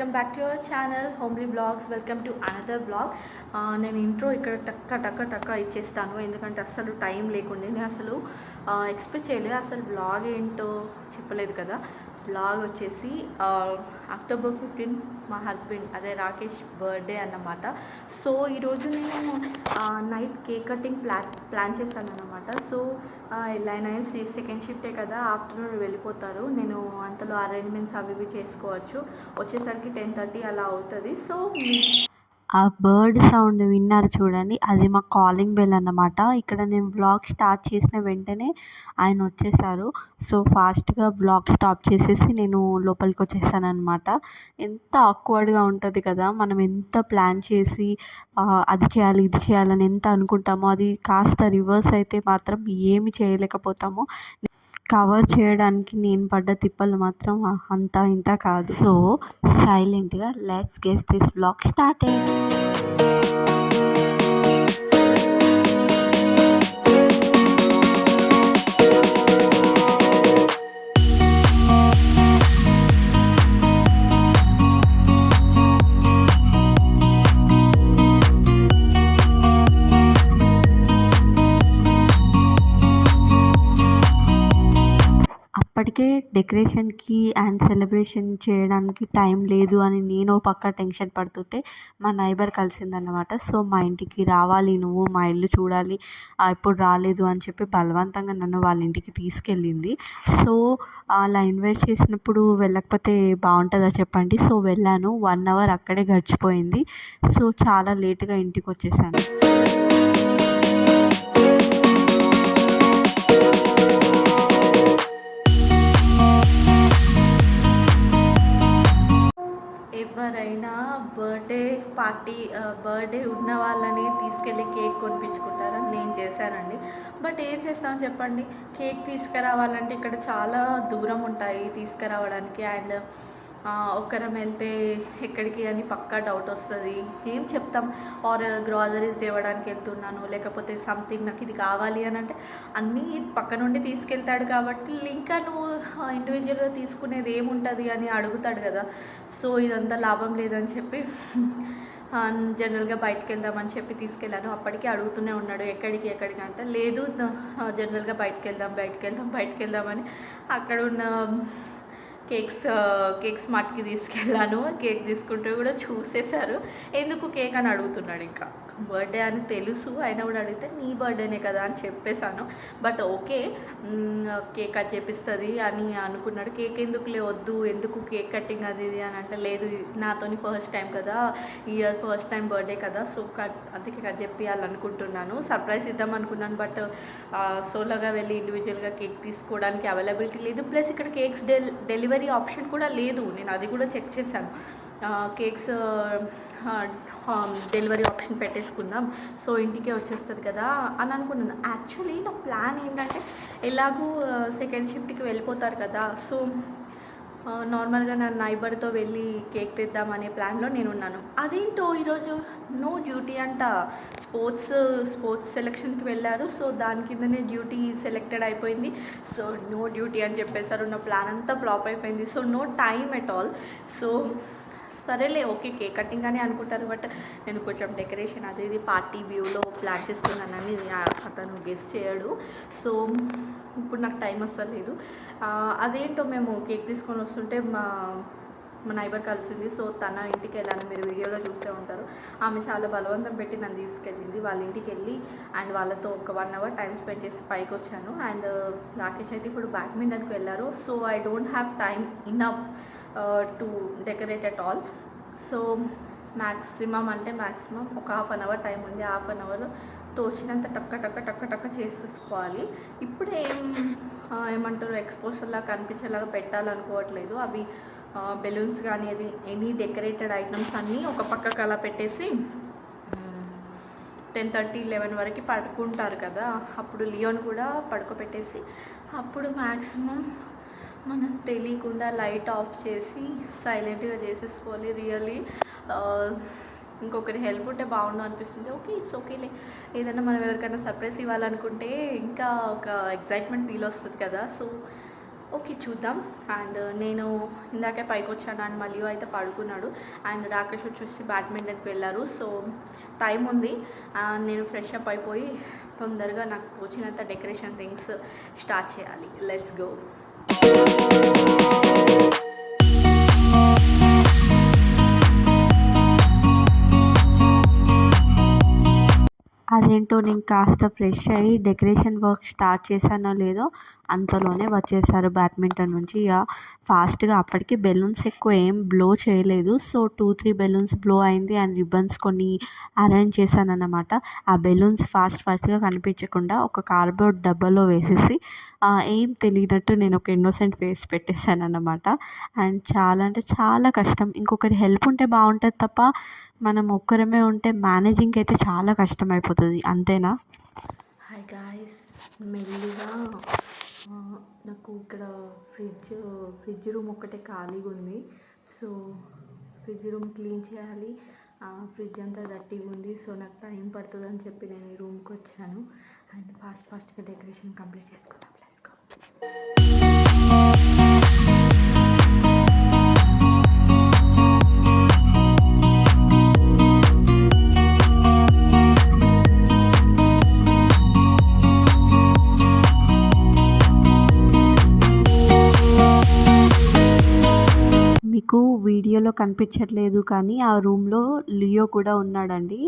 Welcome back to your channel homely blogs. Welcome to another blog. నేను intro ఇక్కడ టక్క ఇచ్చేస్తాను, ఎందుకంటే అసలు టైం లేకుండే. నేను అసలు ఎక్స్పెక్ట్ చేయలేదు, అసలు బ్లాగ్ ఏంటో చెప్పలేదు కదా. బ్లాగ్ వచ్చేసి అక్టోబర్ 15 మా హస్బెండ్ అదే రాకేష్ బర్త్డే అన్నమాట. సో ఈరోజు నేను నైట్ కేక్ కటింగ్ ప్లాన్ చేశాను అన్నమాట. సో ఎలా అయినా సెకండ్ షిఫ్టే కదా, ఆఫ్టర్నూన్ వెళ్ళిపోతారు. నేను అంతలో అరేంజ్మెంట్స్ అవి ఇవి చేసుకోవచ్చు. వచ్చేసరికి 10:30 అలా అవుతుంది. సో ఆ బర్డ్ సౌండ్ విన్నారు చూడండి, అది మా కాలింగ్ బెల్ అన్నమాట. ఇక్కడ నేను వ్లాగ్ స్టార్ట్ చేసిన వెంటనే ఆయన వచ్చేసారు. సో ఫాస్ట్గా వ్లాగ్ స్టాప్ చేసేసి నేను లోపలికి వచ్చేసాను అనమాట. ఎంత ఆక్వర్డ్గా ఉంటుంది కదా, మనం ఎంత ప్లాన్ చేసి అది చేయాలి ఇది చేయాలని ఎంత అనుకుంటామో, అది కాస్త రివర్స్ అయితే మాత్రం ఏమి చేయలేకపోతాము. కవర్ చేయడానికి నేను పడ్డ తిప్పలు మాత్రం అంతా ఇంత కాదు. సో సైలెంట్గా let's guess this vlog start అయ్యింది. అప్పటికే డెకరేషన్కి అండ్ సెలబ్రేషన్ చేయడానికి టైం లేదు అని నేను పక్క టెన్షన్ పడుతుంటే మా నైబర్ కలిసిందన్నమాట. సో మా ఇంటికి రావాలి నువ్వు, మా ఇల్లు చూడాలి, ఇప్పుడు రాలేదు అని చెప్పి బలవంతంగా నన్ను వాళ్ళ ఇంటికి తీసుకెళ్ళింది. సో అలా ఇన్వైట్ చేసినప్పుడు వెళ్ళకపోతే బాగుంటుందా చెప్పండి. సో వెళ్ళాను, 1 hour అక్కడే గడిచిపోయింది. సో చాలా లేట్గా ఇంటికి వచ్చేసాను. ఎవరైనా బర్త్డే ఉన్న వాళ్ళని తీసుకెళ్ళి కేక్ కొనిపించుకుంటారని నేను చేశానండి. బట్ ఏం చేస్తామని చెప్పండి, కేక్ తీసుకురావాలంటే ఇక్కడ చాలా దూరం ఉంటాయి తీసుకురావడానికి. అండ్ ఒక్కరం వెళ్తే ఎక్కడికి అని పక్కా డౌట్ వస్తుంది. ఏం చెప్తాం, ఆర్ గ్రాసరీస్ తేవడానికి వెళ్తున్నాను, లేకపోతే సంథింగ్ నాకు ఇది కావాలి అని అంటే అన్నీ పక్క నుండి తీసుకెళ్తాడు. కాబట్టి ఇంకా నువ్వు ఇండివిజువల్గా తీసుకునేది ఏముంటుంది అని అడుగుతాడు కదా. సో ఇదంతా లాభం లేదని చెప్పి జనరల్గా బయటకు వెళ్దామని చెప్పి తీసుకెళ్ళాను. అప్పటికే అడుగుతూనే ఉన్నాడు ఎక్కడికి అంటే లేదు, జనరల్గా బయటకు వెళ్దామని అక్కడ ఉన్న కేక్స్ మార్ట్కి తీసుకెళ్ళాను. కేక్ తీసుకుంటూ కూడా చూసేశారు. ఎందుకు కేక్ అని అడుగుతున్నాడు. ఇంకా బర్త్డే అని తెలుసు అయినా కూడా అడిగితే నీ బర్త్డేనే కదా అని చెప్పేశాను. బట్ ఓకే కేక్ కట్ చేపిస్తుంది అని అనుకున్నాడు. కేక్ ఎందుకులే వద్దు, ఎందుకు కేక్ కటింగ్ అది ఇది అని అంటే లేదు, నాతోని ఫస్ట్ టైం కదా, ఇయర్ ఫస్ట్ టైం బర్త్డే కదా, సో అందుకే కట్ చెప్పియాలనుకుంటున్నాను. సర్ప్రైజ్ ఇద్దాం అనుకున్నాను. బట్ సోలోగా వెళ్ళి ఇండివిజువల్గా కేక్ తీసుకోవడానికి అవైలబిలిటీ లేదు. ప్లస్ ఇక్కడ కేక్స్ డెలివరీ ఆప్షన్ కూడా లేదు. నేను అది కూడా చెక్ చేశాను. కేక్స్ డెలివరీ ఆప్షన్ పెట్టేసుకుందాం, సో ఇంటికే వచ్చేస్తుంది కదా అని అనుకున్నాను. యాక్చువల్లీ నా ప్లాన్ ఏంటంటే ఎలాగూ సెకండ్ షిఫ్ట్కి వెళ్ళిపోతారు కదా, సో నార్మల్గా నా నైబర్తో వెళ్ళి కేక్ తెద్దామనే ప్లాన్లో నేను ఉన్నాను. అదేంటో ఈరోజు నో డ్యూటీ అంట, స్పోర్ట్స్ సెలక్షన్కి వెళ్ళారు. సో దాని కిందనే డ్యూటీ సెలెక్టెడ్ అయిపోయింది. సో నో డ్యూటీ అని చెప్పేశారు. నా ప్లాన్ అంతా ఫ్లాప్ అయిపోయింది. So no time at all. So సరేలే ఓకే కేక్ కటింగ్ అని అనుకుంటారు. బట్ నేను కొంచెం డెకరేషన్ అది ఇది పార్టీ వ్యూలో ప్లాన్ చేస్తున్నానని అతను గెస్ట్ చేయడు. సో ఇప్పుడు నాకు టైం వస్తలేదు. అదేంటో మేము కేక్ తీసుకొని వస్తుంటే మా నైబర్ కలిసింది. సో తన ఇంటికి వెళ్ళాను, మీరు వీడియోలో చూసే ఉంటారు. ఆమె చాలా బలవంతం పెట్టి నన్ను తీసుకెళ్ళింది. వాళ్ళ ఇంటికి వెళ్ళి అండ్ వాళ్ళతో ఒక 1 hour టైం స్పెండ్ చేసి పైకి వచ్చాను. అండ్ రాకేష్ అయితే ఇప్పుడు బ్యాడ్మింటన్కి వెళ్ళారు. So I don't have time enough to decorate at all. So maximum ఒక 1/2 hour టైం ఉంది. 1/2 hour తోచినంత టక్క చేసేసుకోవాలి. ఇప్పుడే ఏమంటారు ఎక్స్పోజర్లా కనిపించేలాగా పెట్టాలనుకోవట్లేదు. అవి బెలూన్స్ కానీ అది ఎనీ డెకరేటెడ్ ఐటమ్స్ అన్నీ ఒక పక్కకు అలా పెట్టేసి 10:30, 11 వరకు పడుకుంటారు కదా, అప్పుడు లియోన్ కూడా పడుకోబెట్టేసి అప్పుడు మ్యాక్సిమం మనం తెలియకుండా లైట్ ఆఫ్ చేసి సైలెంట్గా చేసేసుకోవాలి. రియల్లీ ఇంకొకరి హెల్ప్ ఉంటే బాగుండు అనిపిస్తుంది. ఓకే ఇట్స్ ఓకేలే, ఏదైనా మనం ఎవరికైనా సర్ప్రైజ్ ఇవ్వాలనుకుంటే ఇంకా ఒక ఎగ్జైట్మెంట్ ఫీల్ వస్తుంది కదా. సో ఓకే చూద్దాం. అండ్ నేను ఇందాకే పైకి వచ్చాను అండ్ మళ్ళీ అయితే పడుకున్నాడు. అండ్ రాకేష్ వచ్చేసి బ్యాడ్మింటన్కి వెళ్ళారు. సో టైం ఉంది. నేను ఫ్రెష్ అప్ అయిపోయి తొందరగా నాకు తోచినంత డెకరేషన్ థింగ్స్ స్టార్ట్ చేయాలి. Let's go. అదేంటో నేను కాస్త ఫ్రెష్ అయ్యి డెకరేషన్ వర్క్ స్టార్ట్ చేశానో లేదో అంతలోనే వచ్చేసారు బ్యాడ్మింటన్ నుంచి. ఇక ఫాస్ట్గా అప్పటికి బెలూన్స్ ఎక్కువ ఏం బ్లో చేయలేదు. సో 2-3 బెలూన్స్ బ్లో అయింది అండ్ రిబ్బన్స్ కొన్ని అరేంజ్ చేశాను అన్నమాట. ఆ బెలూన్స్ ఫాస్ట్గా కనిపించకుండా ఒక కార్డ్బోర్డ్ డబ్బాలో వేసేసి ఏం తెలియనట్టు నేను ఒక ఇన్నోసెంట్ ఫేస్ పెట్టేశాను అన్నమాట. అండ్ చాలా అంటే చాలా కష్టం. ఇంకొకరి హెల్ప్ ఉంటే బాగుంటుంది తప్ప మనం ఒక్కరమే ఉంటే మేనేజింగ్కి అయితే చాలా కష్టం అయిపోతుంది. అంతేనా? హాయ్ గాయ్స్, మెల్లిగా నాకు ఇక్కడ ఫ్రిడ్జ్ రూమ్ ఒకటే ఖాళీగా ఉంది. సో ఫ్రిడ్జ్ రూమ్ క్లీన్ చేయాలి. ఫ్రిడ్జ్ అంతా గట్టిగా ఉంది. సో నాకు టైం పడుతుంది అని చెప్పి నేను ఈ రూమ్కి వచ్చాను. అండ్ ఫాస్ట్గా డెకరేషన్ కంప్లీట్ చేసుకుందాం. Let's go. మీకు వీడియోలో కనిపించట్లేదు కానీ ఆ రూమ్లో లియో కూడా ఉన్నాడండి.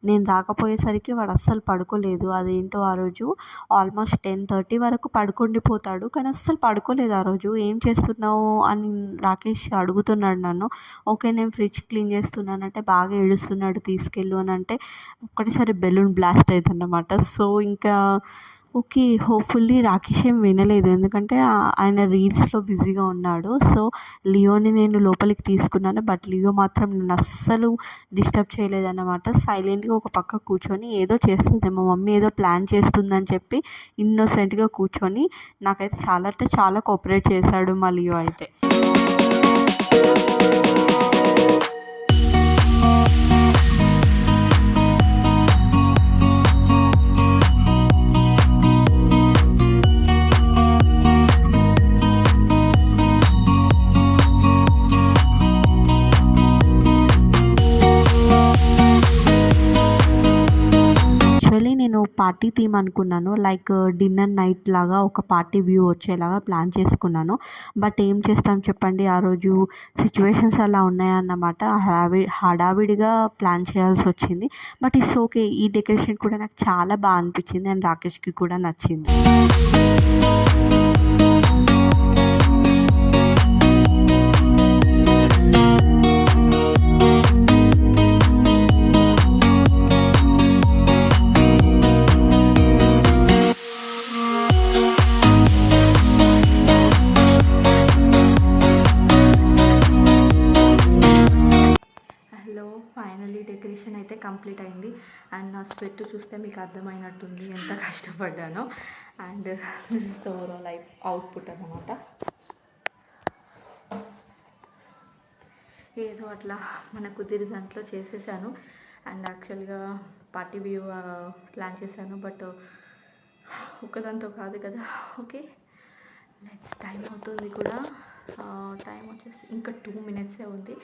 నేను రాకపోయేసరికి వాడు అస్సలు పడుకోలేదు. అదేంటో ఆ రోజు ఆల్మోస్ట్ 10:30 వరకు పడుకుండిపోతాడు కానీ అస్సలు పడుకోలేదు ఆ రోజు. ఏం చేస్తున్నావు అని రాకేష్ అడుగుతున్నాడు నన్ను. ఓకే నేను ఫ్రిడ్జ్ క్లీన్ చేస్తున్నానంటే బాగా ఏడుస్తున్నాడు, తీసుకెళ్ళు అని అంటే ఒక్కటేసారి బెలూన్ బ్లాస్ట్ అవుతుందన్నమాట. సో ఇంకా ఓకే హోప్ఫుల్లీ రాకేష్ ఏం వినలేదు ఎందుకంటే ఆయన రీల్స్లో బిజీగా ఉన్నాడు. సో లియోని నేను లోపలికి తీసుకున్నాను. బట్ లియో మాత్రం నన్ను అస్సలు డిస్టర్బ్ చేయలేదన్నమాట. సైలెంట్గా ఒక పక్క కూర్చొని ఏదో చేస్తుంది, మా మమ్మీ ఏదో ప్లాన్ చేస్తుందని చెప్పి ఇన్నోసెంట్గా కూర్చొని నాకైతే చాలా అంటే చాలా కోఆపరేట్ చేశాడు మా లియో అయితే. పార్టీ థీమ్ అనుకున్నాను. లైక్ డిన్నర్ నైట్ లాగా ఒక పార్టీ వ్యూ వచ్చేలాగా ప్లాన్ చేసుకున్నాను. బట్ ఏం చేస్తాం చెప్పండి, ఆ రోజు సిచ్యువేషన్స్ అలా ఉన్నాయన్నమాట. హడావిడిగా ప్లాన్ చేయాల్సి వచ్చింది. But it's okay. ఈ డెకరేషన్ కూడా నాకు చాలా బాగా అనిపించింది అండ్ రాకేష్కి కూడా నచ్చింది. ఫైనల్లీ డెకరేషన్ అయితే కంప్లీట్ అయింది. అండ్ నా స్వెట్ చూస్తే మీకు అర్థమైనట్టుంది ఎంత కష్టపడ్డానో. అండ్ ఓవరాల్ అవుట్పుట్ అన్నమాట. ఏదో అట్లా మన కుదిరి దాంట్లో చేసేసాను. అండ్ యాక్చువల్గా పార్టీ వ్యూ ప్లాన్ చేశాను. బట్ ఒక్కదాంతో కాదు కదా. ఓకే టైం అవుతుంది కూడా. టైం వచ్చేసి ఇంకా 2 minutes ఉంది.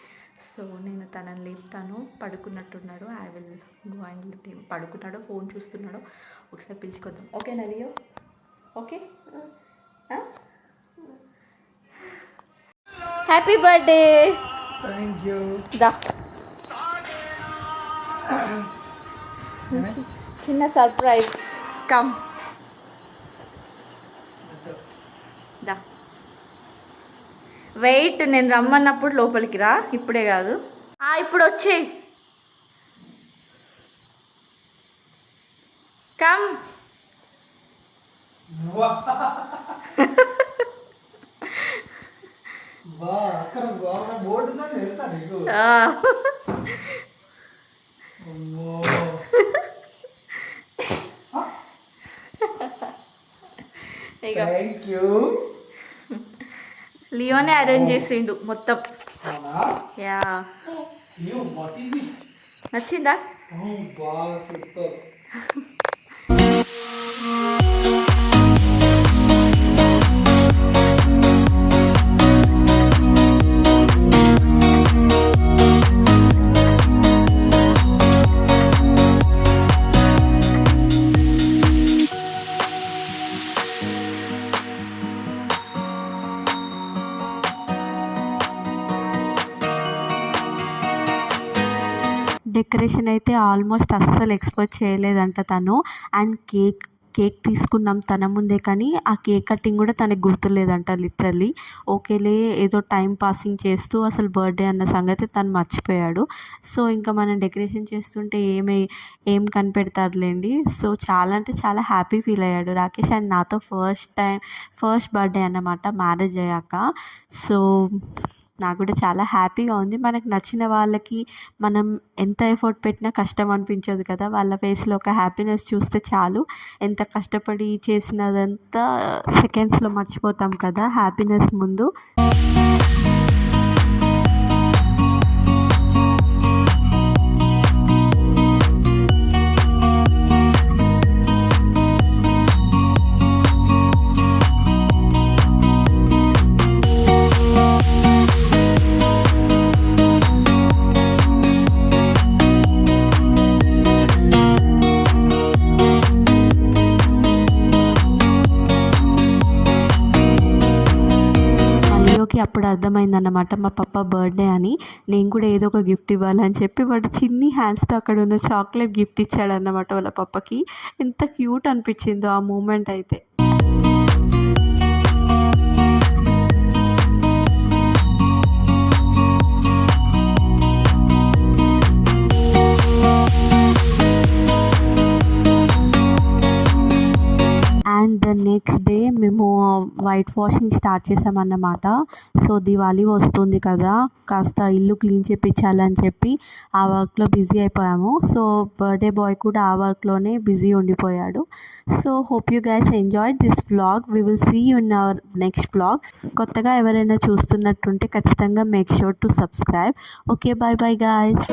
సో నేను తనని లేపుతాను. పడుకున్నట్టున్నాడు. I will go and lift him. పడుకున్నాడో ఫోన్ చూస్తున్నాడో ఒకసారి పిలుచుకొద్దాం. ఓకేనా Leo? Okay happy birthday. Thank you. దా చిన్న సర్ప్రైజ్. కమ్ దా. వెయిట్, నేను రమ్మన్నప్పుడు లోపలికి రా, ఇప్పుడే కాదు. ఇప్పుడు వచ్చే కమ్. బోర్డు తెలుసా నీకు? Thank you. లియోనే అరేంజ్ చేసిండు మొత్తం. యా నచ్చిందా? బాగా సూపర్. డెకరేషన్ అయితే ఆల్మోస్ట్ అస్సలు ఎక్స్పెక్ట్ చేయలేదంట తను. అండ్ కేక్ తీసుకున్నాం తన ముందే, కానీ ఆ కేక్ కటింగ్ కూడా తనకి గుర్తులేదంట లిటరల్లీ. ఓకేలే ఏదో టైం పాసింగ్ చేస్తూ అసలు బర్త్డే అన్న సంగతి తను మర్చిపోయాడు. సో ఇంకా మనం డెకరేషన్ చేస్తుంటే ఏం కనిపెడతారులేండి. సో చాలా అంటే చాలా హ్యాపీ ఫీల్ అయ్యాడు రాకేష్. అండ్ నాతో ఫస్ట్ బర్త్డే అన్నమాట మ్యారేజ్ అయ్యాక. సో నాకు కూడా చాలా హ్యాపీగా ఉంది. మనకు నచ్చిన వాళ్ళకి మనం ఎంత ఎఫర్ట్ పెట్టినా కష్టం అనిపించదు కదా. వాళ్ళ ఫేస్లో ఒక హ్యాపీనెస్ చూస్తే చాలు. ఎంత కష్టపడి చేసినదంతా సెకండ్స్లో మర్చిపోతాం కదా హ్యాపీనెస్ ముందు. అప్పుడు అర్థమైందన్నమాట మా పప్ప బర్త్డే అని. నేను కూడా ఏదో ఒక గిఫ్ట్ ఇవ్వాలని చెప్పి వాడు చిన్ని హ్యాండ్స్తో అక్కడ ఉన్న చాక్లెట్ గిఫ్ట్ ఇచ్చాడన్నమాట వాళ్ళ పప్పకి. ఎంత క్యూట్ అనిపించిందో ఆ మూమెంట్ అయితే. అండ్ ద నెక్స్ట్ డే మేము వైట్ వాషింగ్ స్టార్ట్ చేసామన్నమాట. సో దివాళీ వస్తుంది కదా, కాస్త ఇల్లు క్లీన్ చేయించాలని చెప్పి ఆ వర్క్లో బిజీ అయిపోయాము. సో బర్త్డే బాయ్ కూడా ఆ వర్క్లోనే బిజీ ఉండిపోయాడు. So hope you guys enjoy this vlog. We will see you in our next vlog. కొత్తగా ఎవరైనా చూస్తున్నట్టుంటే ఖచ్చితంగా make sure to subscribe. Okay, bye bye guys.